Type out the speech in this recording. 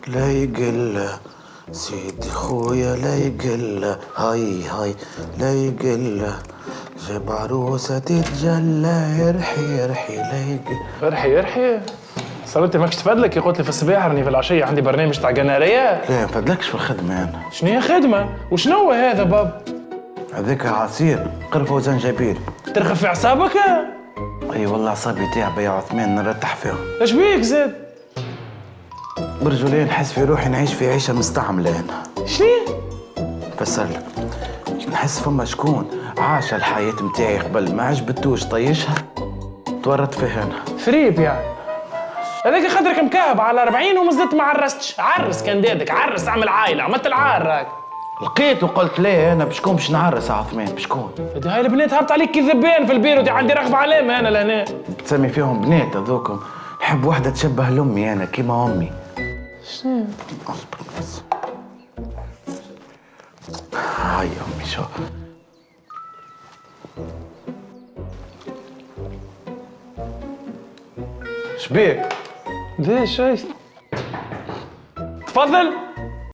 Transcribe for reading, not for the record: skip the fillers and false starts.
لا يقل سيدي خويا لا يقل، هاي لا يقل، جاب عروسة تتجلى، يرحي لا يقل. يرحي صار انت ماكش تفدلك يا قلت لي في الصباح راني في العشيه عندي برنامج تاع قناريات. لا مفدلكش في الخدمة أنا. شنو هي خدمه وشنو هذا باب؟ هذاك عصير قرفة وزنجبيل. ترخف في اعصابك؟ اي والله اعصابي تعبة يا عثمان نرتاح فيهم. ايش بيك زاد؟ برجولين نحس في روحي نعيش في عيشة مستعملة هنا. شنو؟ بسألك، نحس فما شكون عاش الحياة متاعي قبل ما عجبتوش طيشها تورط فيها هنا. فريب يعني هذاك خاطرك مكهب على 40 وما زدت ما عرستش. عرس كان دادك، عرس اعمل عائله، عملت العار. لقيت وقلت ليه انا بشكون باش نعرس يا عثمان بشكون؟ هاي البنات هبط عليك كي ذبان في البيرو دي، عندي رغبه علامه انا لهنا. بتسمي فيهم بنات هذوكم؟ نحب وحدة تشبه لأمي أنا كيما أمي. شنو؟ اصبر بس. هاي أمي شو شبيك؟ ليش؟ تفضل.